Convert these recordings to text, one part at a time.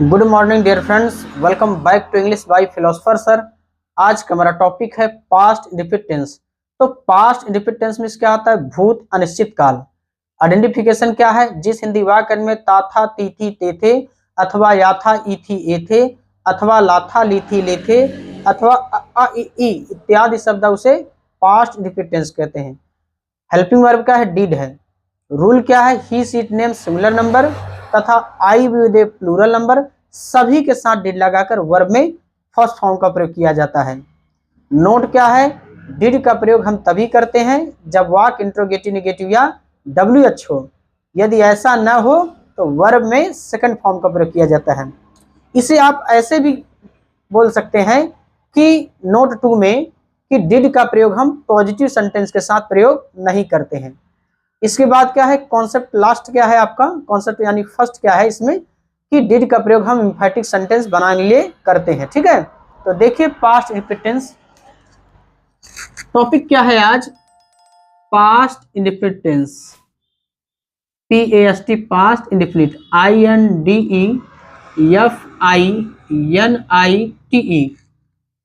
Good morning dear friends, welcome back to English by philosopher sir. आज का हमारा topic है पास्ट इंडेफिनिट टेंस। तो पास्ट इंडेफिनिट टेंस में क्या आता है? भूत अनिश्चित काल। आइडेंटिफिकेशन क्या है? जिस हिंदी वाक्य में ता था ती थी ते थे अथवा या था ई थी ए थे अथवा ला था ली थी ले थे अथवा अ इ ई इत्यादि शब्द उसे पास्ट इंडेफिनिट टेंस कहते हैं। हेल्पिंग वर्ब क्या है? डिड है। रूल क्या है? ही सीट नेम सिमिलर नंबर तथा आई विद ए प्लूरल नंबर सभी के साथ डिड लगाकर वर्ब में फर्स्ट फॉर्म का प्रयोग किया जाता है। नोट क्या है? डिड का प्रयोग हम तभी करते हैं जब वाक्य इंट्रोगेटिव नेगेटिव या WH हो। यदि ऐसा न हो तो वर्ब में सेकंड फॉर्म का प्रयोग किया जाता है। इसे आप ऐसे भी बोल सकते हैं कि नोट 2 में कि डिड का प्रयोग हम पॉजिटिव सेंटेंस के साथ प्रयोग नहीं करते हैं। इसके बाद क्या है? कॉन्सेप्ट लास्ट क्या है आपका? कॉन्सेप्ट यानी फर्स्ट क्या है इसमें कि डिड का प्रयोग हम एम्फैटिक सेंटेंस बनाने के लिए करते हैं। ठीक है, तो देखिए पास्ट इंडेफिनिट टेंस टॉपिक क्या है आज? Past indefinite tense, PAST past indefinite, INDEFINITE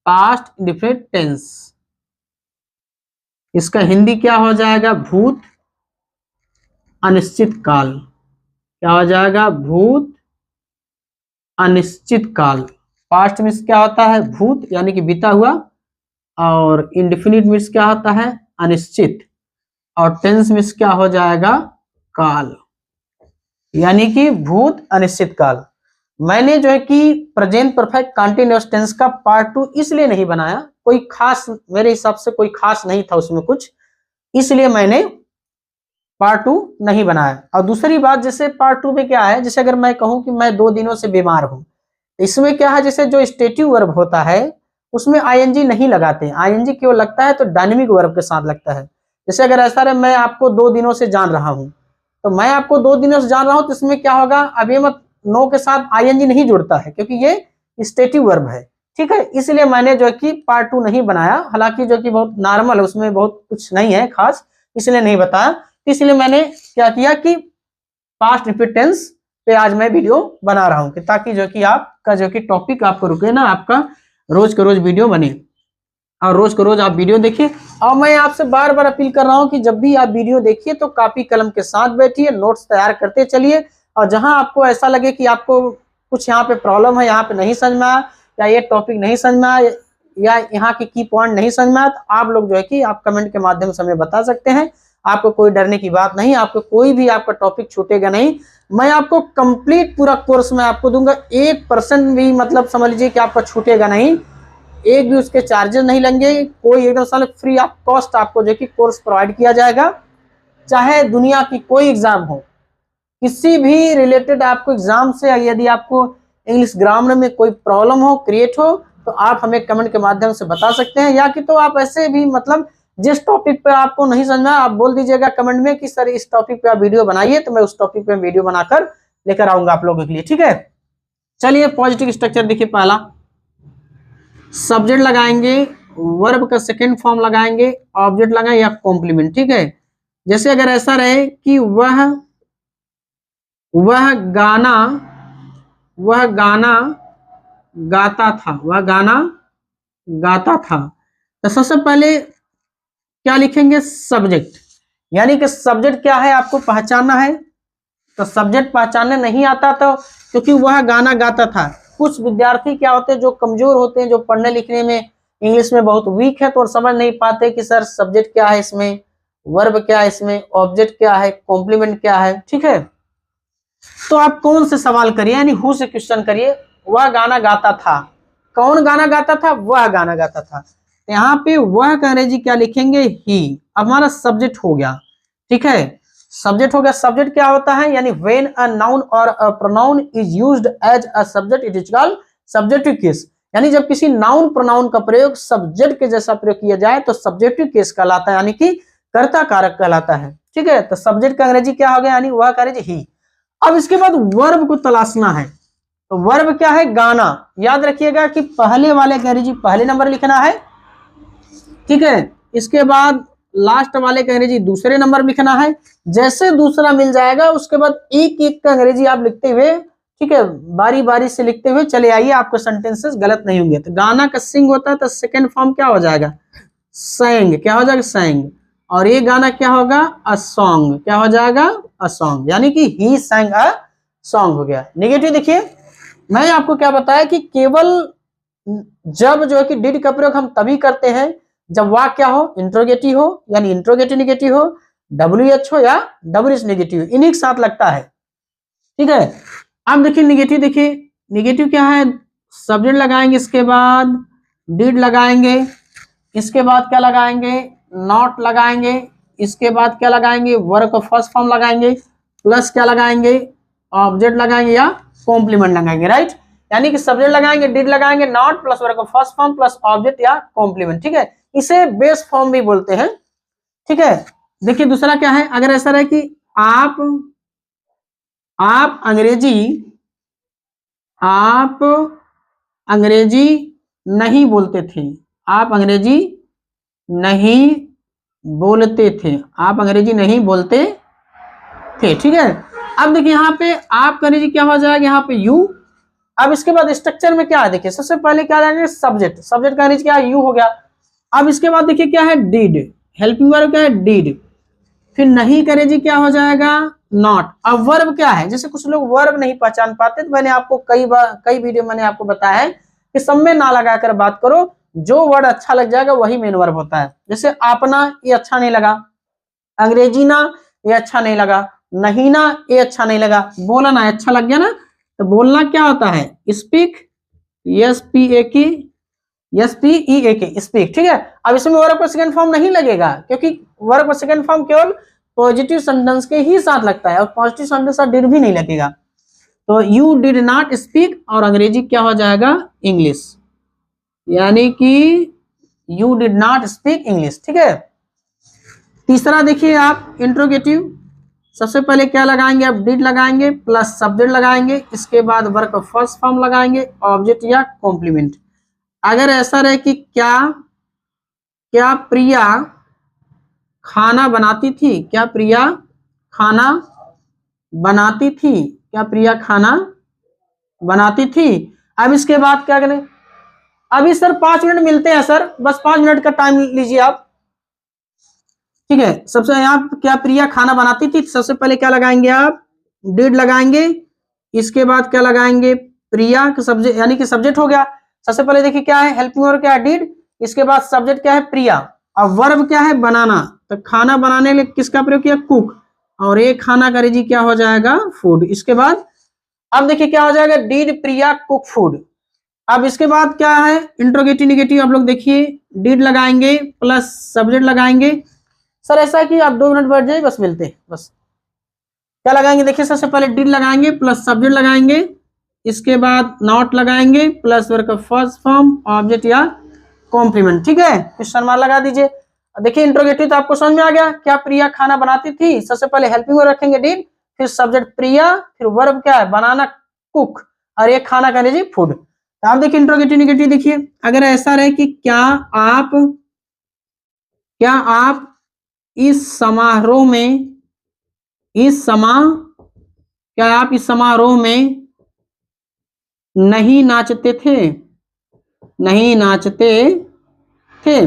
past indefinite tense. इसका हिंदी क्या हो जाएगा? भूत अनिश्चित काल। क्या हो जाएगा? भूत अनिश्चित काल। पास्ट मीन्स क्या होता है? भूत यानी कि बीता हुआ, और इंडेफिनिट मीन्स क्या होता है? अनिश्चित, और टेंस मीन्स क्या हो जाएगा? काल, यानी कि भूत अनिश्चित काल। मैंने जो है कि प्रेजेंट परफेक्ट कंटीन्यूअस टेंस का पार्ट 2 इसलिए नहीं बनाया, कोई खास मेरे हिसाब से कोई खास नहीं था उसमें कुछ, इसलिए मैंने पार्ट 2 नहीं बनाया। और दूसरी बात, जैसे पार्ट 2 में क्या है, जैसे अगर मैं कहूं कि मैं 2 दिनों से बीमार हूं, इसमें क्या है, जैसे जो स्टेटिव वर्ब होता है उसमें ING नहीं लगाते। ING क्यों लगता है? तो डायनेमिक वर्ब के साथ लगता है। जैसे अगर ऐसा रहे मैं आपको 2 दिनों से जान रहा हूं, तो मैं आपको 2 दिनों से जान रहा हूं, तो इसमें क्या होगा? अब ये मत नो के साथ ING नहीं जुड़ता है क्योंकि ये स्टेटिव वर्ब है। ठीक है, इसलिए मैंने जो है कि पार्ट 2 नहीं बनाया, हालांकि जो कि बहुत नॉर्मल है, उसमें बहुत कुछ नहीं है खास, इसलिए नहीं बताया। इसलिए मैंने क्या किया कि पास्ट इंडेफिनिट टेंस पे आज मैं वीडियो बना रहा हूं कि ताकि जो कि आपका जो कि टॉपिक आपको रुके ना, आपका रोज का रोज वीडियो बने और रोज का रोज आप वीडियो देखिए। और मैं आपसे बार बार अपील कर रहा हूं कि जब भी आप वीडियो देखिए तो कॉपी कलम के साथ बैठिए, नोट्स तैयार करते चलिए, और जहां आपको ऐसा लगे कि आपको कुछ यहाँ पे प्रॉब्लम है, यहाँ पे नहीं समझ में आया, या ये टॉपिक नहीं समझ में आया, या यहाँ की पॉइंट नहीं समझ में आया, तो आप लोग जो है कि आप कमेंट के माध्यम से हमें बता सकते हैं। आपको कोई डरने की बात नहीं, आपको कोई भी आपका टॉपिक छूटेगा नहीं। मैं आपको कंप्लीट पूरा कोर्स मैं आपको दूंगा, 1% भी मतलब समझ लीजिए कि आपका छूटेगा नहीं, एक भी उसके चार्जेस नहीं लेंगे, कोई एकदम साल फ्री ऑफ कॉस्ट आपको जो कि कोर्स प्रोवाइड किया जाएगा। चाहे दुनिया की कोई एग्जाम हो, किसी भी रिलेटेड आपको एग्जाम से, यदि आपको इंग्लिश ग्रामर में कोई प्रॉब्लम हो, क्रिएट हो, तो आप हमें कमेंट के माध्यम से बता सकते हैं। या कि तो आप ऐसे भी मतलब जिस टॉपिक पे आपको नहीं समझना, आप बोल दीजिएगा कमेंट में कि सर इस टॉपिक पे आप वीडियो बनाइए, तो मैं उस टॉपिक पे वीडियो बनाकर लेकर आऊंगा आप लोगों के लिए। ठीक है, चलिए पॉजिटिव स्ट्रक्चर देखिए। पहला सब्जेक्ट लगाएंगे, वर्ब का सेकंड फॉर्म लगाएंगे, ऑब्जेक्ट लगाएंगे या कॉम्प्लीमेंट। ठीक है, जैसे अगर ऐसा रहे कि वह गाना गाता था, वह गाना गाता था, तो सबसे पहले क्या लिखेंगे? सब्जेक्ट, यानी कि सब्जेक्ट क्या है आपको पहचानना है। तो सब्जेक्ट पहचानने नहीं आता तो, क्योंकि वह गाना गाता था। कुछ विद्यार्थी क्या होते हैं जो कमजोर होते हैं, जो पढ़ने लिखने में इंग्लिश में बहुत वीक है, तो समझ नहीं पाते कि सर सब्जेक्ट क्या है इसमें, वर्ब क्या है इसमें, ऑब्जेक्ट क्या है, कॉम्प्लीमेंट क्या है। ठीक है, तो आप कौन से सवाल करिए, यानी हु से क्वेश्चन करिए। वह गाना गाता था, कौन गाना गाता था? वह गाना गाता था। यहाँ पे वह का अंग्रेजी क्या लिखेंगे? ही। अब हमारा सब्जेक्ट हो गया। ठीक है, सब्जेक्ट हो गया। सब्जेक्ट क्या होता है? यानी व्हेन अ नाउन और a pronoun is used as a subject it is called subjective case. यानी जब किसी नाउन प्रोनाउन का प्रयोग सब्जेक्ट के जैसा प्रयोग किया जाए तो सब्जेक्टिव केस कहलाता है, यानी कि कर्ता कारक कहलाता है। ठीक है, तो सब्जेक्ट का अंग्रेजी क्या हो गया? यानी वह का अंग्रेजी ही। अब इसके बाद वर्ब को तलाशना है, तो वर्ब क्या है? गाना। याद रखिएगा कि पहले वाले का अंग्रेजी पहले नंबर लिखना है। ठीक है, इसके बाद लास्ट वाले का अंग्रेजी दूसरे नंबर लिखना है। जैसे दूसरा मिल जाएगा उसके बाद एक एक का अंग्रेजी आप लिखते हुए ठीक है, बारी बारी से लिखते हुए चले आइए, आपको सेंटेंसेस गलत नहीं होंगे। तो गाना का सिंग होता है तो सेकंड फॉर्म क्या हो जाएगा, sang, क्या हो जाएगा sang। और ये गाना क्या होगा, अ सॉन्ग, क्या हो जाएगा, अ सॉन्ग, यानी कि ही sang अ सॉन्ग हो गया। नेगेटिव देखिए, मैं आपको क्या बताया कि केवल जब जो है कि डिड का प्रयोग हम तभी करते हैं जब वाक्य क्या हो, इंट्रोगेटिव हो, यानी इंट्रोगेटिव नेगेटिव हो, WH हो या WH नेगेटिव, इन्हीं के साथ लगता है। ठीक है, अब देखिए नेगेटिव, देखिए नेगेटिव क्या है, सब्जेक्ट लगाएंगे, इसके बाद डिड लगाएंगे, इसके बाद क्या लगाएंगे, नॉट लगाएंगे, इसके बाद क्या लगाएंगे, वर्ब का फर्स्ट फॉर्म लगाएंगे, प्लस क्या लगाएंगे, ऑब्जेक्ट लगाएंगे या कॉम्प्लीमेंट लगाएंगे, राइट। यानी कि सब्जेक्ट लगाएंगे, डिड लगाएंगे, नॉट प्लस वर्ब का फर्स्ट फॉर्म प्लस ऑब्जेक्ट या कॉम्प्लीमेंट। ठीक है, इसे बेस फॉर्म भी बोलते हैं। ठीक है, देखिए दूसरा क्या है, अगर ऐसा रहे कि आप अंग्रेजी नहीं बोलते थे, आप अंग्रेजी नहीं बोलते थे, आप अंग्रेजी नहीं बोलते थे। ठीक है, अब देखिए यहाँ पे आप अंग्रेजी क्या हो जाएगा, यहाँ पे यू। अब इसके बाद स्ट्रक्चर में क्या है, देखिए सबसे पहले क्या जाएंगे, सब्जेक्ट, सब्जेक्ट का अंग्रेजी क्या है, यू हो गया। अब इसके बाद देखिए क्या है, डिड, हेल्पिंग वर्ब क्या है, डिड। फिर नहीं का अंग्रेजी क्या हो जाएगा, नॉट। अब वर्ब क्या है, जैसे कुछ लोग वर्ब नहीं पहचान पाते, तो मैंने आपको कई वीडियो मैंने आपको बताया है कि सब में ना लगाकर बात करो, जो वर्ड अच्छा लग जाएगा वही मेन वर्ब होता है। जैसे आपना, ये अच्छा नहीं लगा, अंग्रेजी ना, ये अच्छा नहीं लगा, नहीं ना, ये अच्छा नहीं लगा, बोलना अच्छा लग गया ना, तो बोलना क्या होता है, स्पीक, SPEAK, स्पीक। ठीक है, अब इसमें वर्ब का सेकंड फॉर्म नहीं लगेगा, क्योंकि वर्ब का सेकंड फॉर्म केवल पॉजिटिव सेंटेंस के ही साथ लगता है, और पॉजिटिव सेंटेंस डिड भी नहीं लगेगा। तो यू डिड नॉट स्पीक, और अंग्रेजी क्या हो जाएगा, इंग्लिश, यानी कि you did not speak English. ठीक है, तीसरा देखिए आप इंट्रोगेटिव, सबसे पहले क्या लगाएंगे, आप डिड लगाएंगे प्लस सब्जेक्ट लगाएंगे, इसके बाद वर्ब का फर्स्ट फॉर्म लगाएंगे, ऑब्जेक्ट या कॉम्प्लीमेंट। अगर ऐसा रहे कि क्या प्रिया खाना बनाती थी, क्या प्रिया खाना बनाती थी, क्या प्रिया खाना बनाती थी। अब इसके बाद क्या करें, अभी सर 5 मिनट मिलते हैं सर, बस 5 मिनट का टाइम लीजिए आप। ठीक है, सबसे यहाँ क्या प्रिया खाना बनाती थी, सबसे पहले क्या लगाएंगे आप, डिड लगाएंगे, इसके बाद क्या लगाएंगे, प्रिया का सब्जेक्ट, यानी कि सब्जेक्ट हो गया। सबसे पहले देखिए क्या है, हेल्पिंग वर्ब क्या है, डिड, इसके बाद सब्जेक्ट क्या है, प्रिया, और वर्ब क्या है, बनाना। तो खाना बनाने के लिए किसका प्रयोग किया, कुक, और ये खाना का अंग्रेजी क्या हो जाएगा, फूड। इसके बाद अब देखिए क्या हो जाएगा, डिड प्रिया कुक फूड। अब इसके बाद क्या है, इंट्रोगेटिव नेगेटिव, आप लोग देखिए, डिड लगाएंगे प्लस सब्जेक्ट लगाएंगे। सर ऐसा है कि आप 2 मिनट बैठ जाइए, बस मिलते हैं, बस क्या लगाएंगे, देखिए सबसे पहले डिड लगाएंगे प्लस सब्जेक्ट लगाएंगे, इसके बाद नॉट लगाएंगे प्लस वर्ब का फर्स्ट फॉर्म, ऑब्जेक्ट या कॉम्प्लीमेंट। ठीक है, क्वेश्चन मार्क लगा दीजिए। देखिए इंट्रोगेटिव तो आपको समझ में आ गया, क्या प्रिया खाना बनाती थी, सबसे पहले हेल्पिंग वर्ब रखेंगे डिड, फिर सब्जेक्ट प्रिया, फिर वर्ब क्या है, बनाना कुक, और एक खाना का लीजिए फूड। तो आप देखिए इंट्रोगेटिव नेगेटिव, देखिए अगर ऐसा रहे कि क्या आप इस समारोह में, क्या आप इस समारोह में नहीं नाचते थे, नहीं नाचते थे।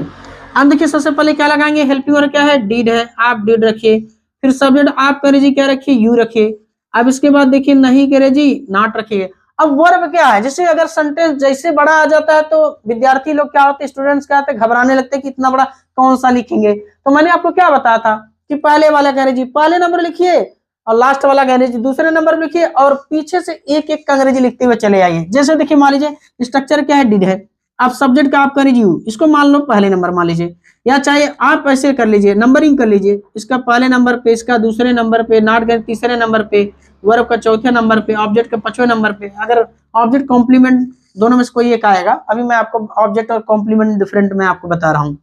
अब देखिए सबसे पहले क्या लगाएंगे, हेल्पिंग वर्ब क्या है, डिड है, आप डिड रखिए, फिर सब्जेक्ट आप करेजी क्या रखिए, यू रखिए। अब इसके बाद देखिए नहीं करेजी, नॉट रखिए। अब वर्ब क्या है, जैसे अगर सेंटेंस जैसे बड़ा आ जाता है तो विद्यार्थी लोग क्या होते हैं, स्टूडेंट्स क्या होते हैं, घबराने लगते हैं कि इतना बड़ा कौन सा लिखेंगे। तो मैंने आपको क्या बताया था कि पहले वाला अंग्रेजी पहले नंबर लिखिए, और लास्ट वाला अंग्रेजी दूसरे नंबर पर लिखिए, और पीछे से एक एक का अंग्रेजी लिखते हुए चले आइए। जैसे देखिए मान लीजिए स्ट्रक्चर क्या है, डिड है, आप सब्जेक्ट का आप कर लीजिए, इसको मान लो पहले नंबर मान लीजिए, या चाहे आप ऐसे कर लीजिए, नंबरिंग कर लीजिए, इसका पहले नंबर पे, इसका दूसरे नंबर पे, नॉट का तीसरे नंबर पे, वर्ब का चौथे नंबर पे, ऑब्जेक्ट का 5वें नंबर पे। अगर ऑब्जेक्ट कॉम्प्लीमेंट दोनों में से कोई एक आएगा, अभी मैं आपको ऑब्जेक्ट और कॉम्प्लीमेंट डिफरेंट मैं आपको बता रहा हूँ,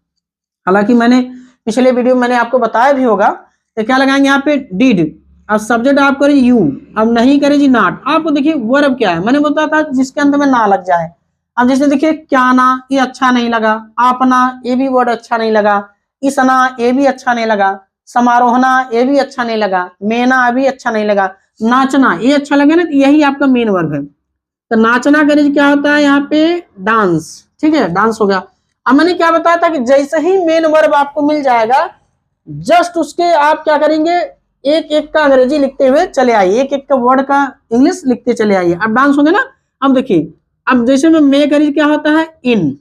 हालांकि मैंने पिछले वीडियो मैंने आपको बताया भी होगा। तो क्या लगाएंगे यहाँ पे, डिड, अब सब्जेक्ट आप करें यू, अब नहीं करें जी नॉट। आपको देखिए वर्ब क्या है, मैंने बताया था जिसके अंत में ना लग जाए। अब जैसे देखिए क्या ना, ये अच्छा नहीं लगा, आपना, ये भी वर्ड अच्छा नहीं लगा, इसना, ये भी अच्छा नहीं लगा, समारोहना, ये भी अच्छा नहीं लगा, मेना भी अच्छा नहीं लगा। नाचना, ये अच्छा लगे ना, तो यही आपका मेन वर्ब है। तो नाचना का अंग्रेजी क्या होता है यहाँ पे, डांस। ठीक है, डांस हो गया। अब मैंने क्या बताया था कि जैसे ही मेन वर्ब आपको मिल जाएगा, जस्ट उसके आप क्या करेंगे, एक एक का अंग्रेजी लिखते हुए चले आइए, एक एक का वर्ड का इंग्लिश लिखते चले आइए। अब डांस हो गया ना। अब देखिए, अब जैसे में मे का क्या होता है, इन।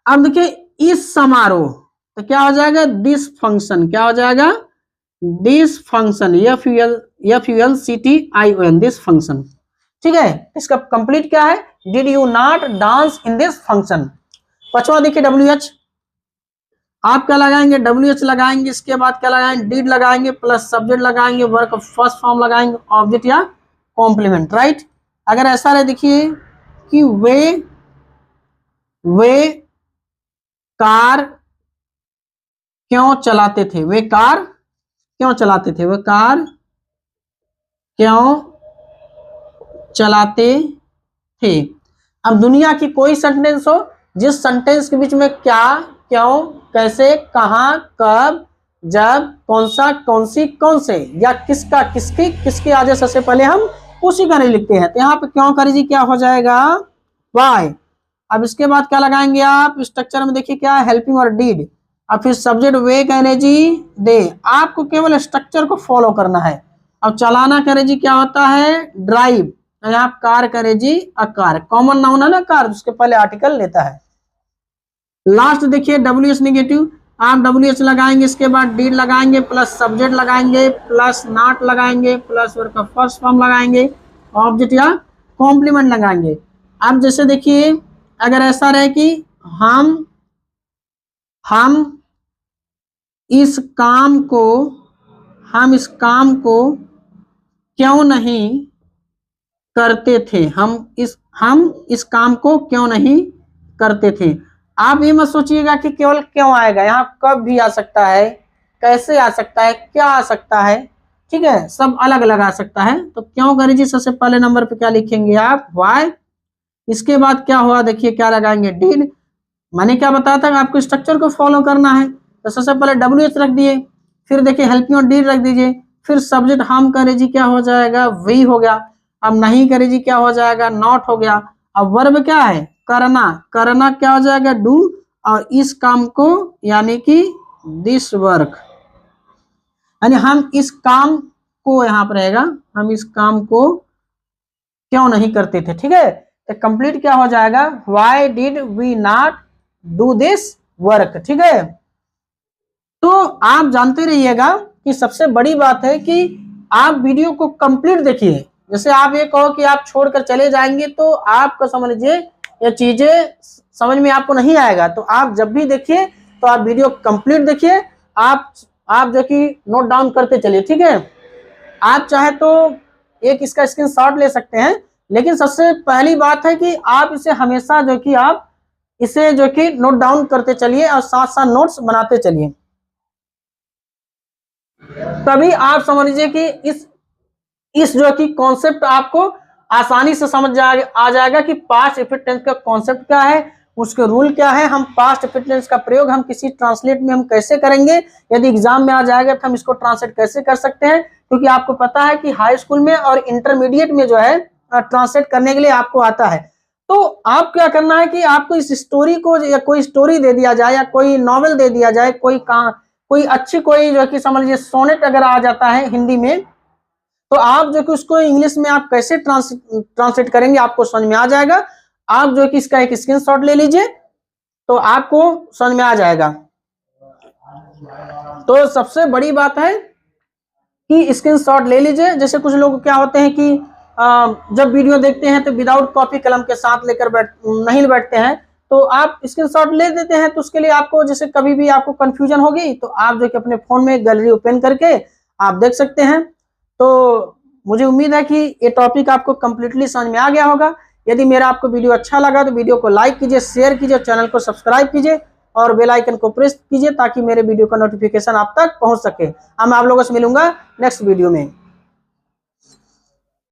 अब देखिए इस समारोह, तो क्या हो जाएगा, दिस फंक्शन। क्या हो जाएगा, this function, FUNCTION, this function. ठीक है, इसका कंप्लीट क्या है, did you not dance in this function. पांचवा देखिए WH, आप क्या लगाएंगे, WH लगाएंगे, इसके बाद क्या लगाएंगे, डिड लगाएंगे, प्लस सब्जेक्ट लगाएंगे, वर्ब का फर्स्ट फॉर्म लगाएंगे, ऑब्जेक्ट या कॉम्प्लीमेंट, राइट। अगर ऐसा रहे देखिए कि वे कार क्यों चलाते थे, वे कार क्यों चलाते थे, वे कार क्यों चलाते थे। अब दुनिया की कोई सेंटेंस हो, जिस सेंटेंस के बीच में क्या, क्यों, कैसे, कहां, कब, जब, कौन सा, कौन सी, कौन से, या किसका, किसकी, किसके आ जाए सबसे पहले हम उसी का नहीं लिखते हैं। तो यहाँ पे क्यों का जी क्या हो जाएगा, वाई। अब इसके बाद क्या लगाएंगे आप, स्ट्रक्चर में देखिए क्या है, हेल्पिंग और डीड। अब फिर सब्जेक्ट वे का एनर्जी दे, आपको केवल स्ट्रक्चर को फॉलो करना है। अब चलाना का एनर्जी क्या होता है, ड्राइव। यहाँ कार करे जी, अकार, कॉमन नाउन है ना कार, उसके पहले आर्टिकल लेता है। लास्ट देखिए WH नेगेटिव, आप WH लगाएंगे, इसके बाद डीड लगाएंगे, प्लस सब्जेक्ट लगाएंगे, प्लस नॉट लगाएंगे, प्लस वर्ब का फर्स्ट फॉर्म लगाएंगे, ऑब्जेक्ट या कॉम्प्लीमेंट लगाएंगे। अब जैसे देखिए, अगर ऐसा रहे कि हम इस काम को क्यों नहीं करते थे, हम इस काम को क्यों नहीं करते थे। आप ये मत सोचिएगा कि केवल क्यों आएगा, यहाँ कब भी आ सकता है, कैसे आ सकता है, क्या आ सकता है, ठीक है, सब अलग अलग आ सकता है। तो क्यों करें जी, सबसे पहले नंबर पे क्या लिखेंगे आप, वाई। इसके बाद क्या हुआ देखिए, क्या लगाएंगे, डिड। मैंने क्या बताया था, आपको स्ट्रक्चर को फॉलो करना है। तो सबसे पहले WH रख दिए, फिर देखिए हेल्पिंग और डीड रख दीजिए, फिर सब्जेक्ट हम करे जी क्या हो जाएगा, वी हो गया। अब नहीं करे जी क्या हो जाएगा, नॉट हो गया। अब वर्ब क्या है, करना, करना क्या हो जाएगा, डू। और इस काम को यानी कि दिस वर्क, यानी हम इस काम को, यहाँ पर रहेगा हम इस काम को क्यों नहीं करते थे। ठीक है, तो कंप्लीट क्या हो जाएगा, why did we not do this work. ठीक है, तो आप जानते रहिएगा कि सबसे बड़ी बात है कि आप वीडियो को कंप्लीट देखिए। जैसे आप ये कहो कि आप छोड़कर चले जाएंगे तो आपको समझ लीजिए ये चीजें समझ में आपको नहीं आएगा। तो आप जब भी देखिए तो आप वीडियो कंप्लीट देखिए, आप जो कि नोट डाउन करते चलिए। ठीक है, आप चाहे तो एक इसका स्क्रीनशॉट ले सकते हैं, लेकिन सबसे पहली बात है कि आप इसे हमेशा जो कि आप इसे जो कि नोट डाउन करते चलिए और साथ साथ नोट्स बनाते चलिए, तभी आप समझ लीजिए कि इस जो कि कॉन्सेप्ट आपको आसानी से समझ आ जाएगा कि पास्ट इफेक्ट टेंस का कॉन्सेप्ट क्या है, उसके रूल क्या है, हम पास्ट इफेक्ट टेंस का प्रयोग हम किसी ट्रांसलेट में हम कैसे करेंगे, यदि एग्जाम में आ जाएगा तो हम इसको ट्रांसलेट कैसे कर सकते हैं। क्योंकि आपको पता है कि हाई स्कूल में और इंटरमीडिएट में जो है ट्रांसलेट करने के लिए आपको आता है। तो आप क्या करना है कि आपको इस स्टोरी को, या कोई स्टोरी दे दिया जाए या कोई नॉवेल दे दिया जाए, कोई अच्छी कोई जो कि समझ लीजिए सोनेट अगर आ जाता है हिंदी में, तो आप जो कि उसको इंग्लिश में आप कैसे ट्रांसलेट करेंगे आपको समझ में आ जाएगा। आप जो कि इसका एक स्क्रीनशॉट ले लीजिए तो आपको समझ में आ जाएगा। तो सबसे बड़ी बात है कि स्क्रीनशॉट ले लीजिए। जैसे कुछ लोग क्या होते हैं कि जब वीडियो देखते हैं तो विदाउट कॉपी कलम के साथ लेकर नहीं बैठते हैं, तो आप स्क्रीनशॉट ले देते हैं। तो उसके लिए आपको जैसे कभी भी आपको कंफ्यूजन होगी तो आप जो कि अपने फोन में गैलरी ओपन करके आप देख सकते हैं। तो मुझे उम्मीद है कि ये टॉपिक आपको कंप्लीटली समझ में आ गया होगा। यदि मेरा आपको वीडियो अच्छा लगा तो वीडियो को लाइक कीजिए, शेयर कीजिए, चैनल को सब्सक्राइब कीजिए और बेल आइकन को प्रेस कीजिए ताकि मेरे वीडियो का नोटिफिकेशन आप तक पहुंच सके। मैं आप लोगों से मिलूंगा नेक्स्ट वीडियो में।